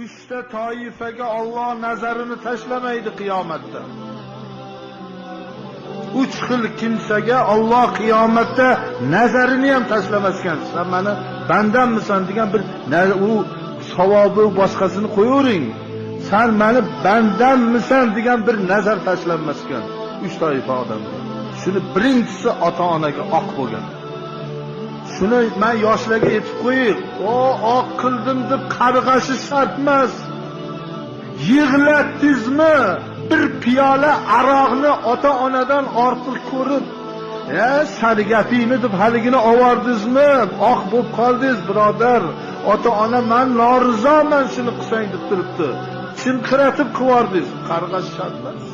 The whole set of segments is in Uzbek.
Uchta toifaga Alloh nazarini tashlamaydi qiyomatda. 3 xil kimsaga Alloh qiyomatda nazarini ham tashlamas ekan. Sen meni bandammisan degan bir u savobi boshqasini qo'yavering. Sen meni bandammisan degan bir nazar tashlanmas ekan. 3 toifa odam. Shuni birinchisi ota-onaga oq bo'lgan. Shuni men yoshlarga aytib qo'ying. O oq qildim deb qarg'ashi shart emas. Yig'latdingizmi? Bir piyola aroqni ota-onadan ortiq ko'rib, sani gapingni deb haligini ovardingizmi? Oq bo'lib qoldingiz, birodar. Ota-ona men norizoman shuni qilsang deb turibdi. Chinqiratib qivordingiz. Qarg'ash shart emas.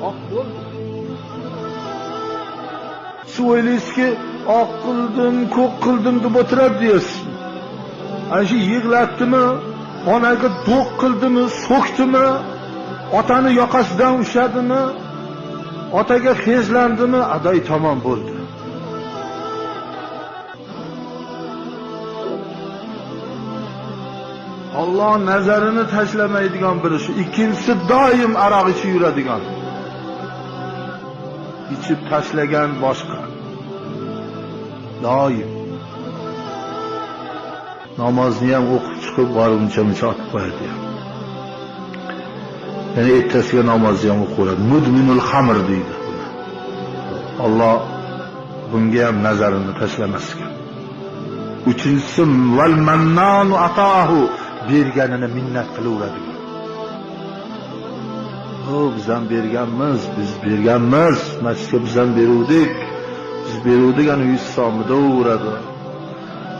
Oq bo'ldi. Siz o'ylaysizki, oq qildim, ko'k qildim deb o'tiradi deysiz. Ana shu yig'latdimi, onaga do'q qildimi, so'kdimi, otani yoqasidan ushladimi, otaga fezlandimi, adoy tamom bo'ldi. Alloh nazarini tashlamaydigan biri shu. Ikkinchisi doim aroq ichib yuradigan. İçib tashlagan boshqa. Doim. Namozni ham o'qib chiqib borguncha otib qo'yadi. Yani ertasiga namozni ham o'qib, mudminul xamr deydi. Alloh bunga ham nazarini tashlamas ekan. Uchinchisi val mannanu ataahu, berganini minnat qilaveradi. Bizdan berganmiz, biz berganmiz, masjidga bizdan beruvdik. Biz beruvdik, ana 100 so'mida o'radi.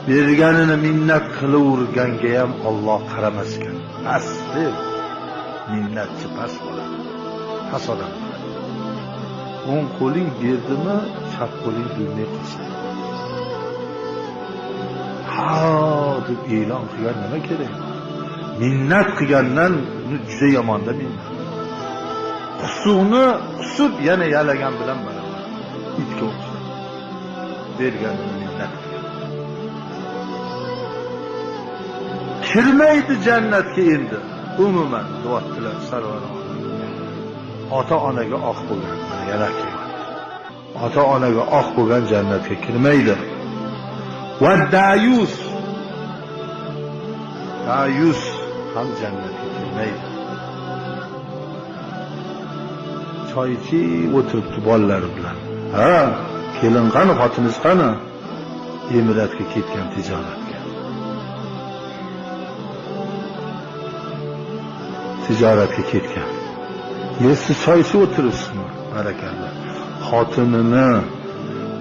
Berganini minnat qilaverganga ham Alloh qaramas ekan. Asli minnatchi past bo'ladi. Past odam. O'ng qo'ling berdimi, chap qo'ling bilmay qolsa. Ha, deb e'lon qilgan nima kerak? Minnat qilgandan juda yomonda minnat. Qusuvni qusib yana yalagan bilan baravar. Itga o'xshaydi. Berganini minnat qilgan. Kirmaydi jannatga endi. Umuman duotilar sarvara. Ota-onaga oq bo'lgan, yana keladi. Ota-onaga oq bo'lgan jannatga kirmaydi. Va dayus. Dayus ham jannatga kirmaydi. Choy ichib o'tiribdi bolalari bilan. Ha, kelin qani, xotiniz qani? Emiratga ketgan tijoratga. Tijoratga ketgan. Siz choy ichib o'tiribsizmi? Barakalloh. Xotinini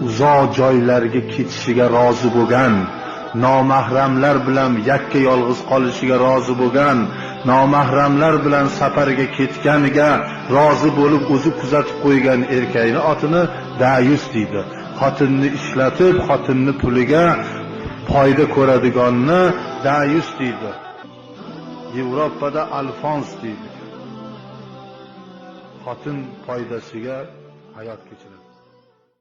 uzoq joylarga ketishiga rozi bo'lgan, nomahramlar bilan yakka yolg'iz qolishiga rozi bo'lgan, nomahramlar bilan safarga ketganiga rozi bo'lib o'zi kuzatib qo'ygan erkakni otini dayus deydi. Xotinni ishlatib, xotinni puliga foyda ko'radiganni dayus deydi. Yevropada alfons deydi. Xotin foydasiga hayot kechiradi.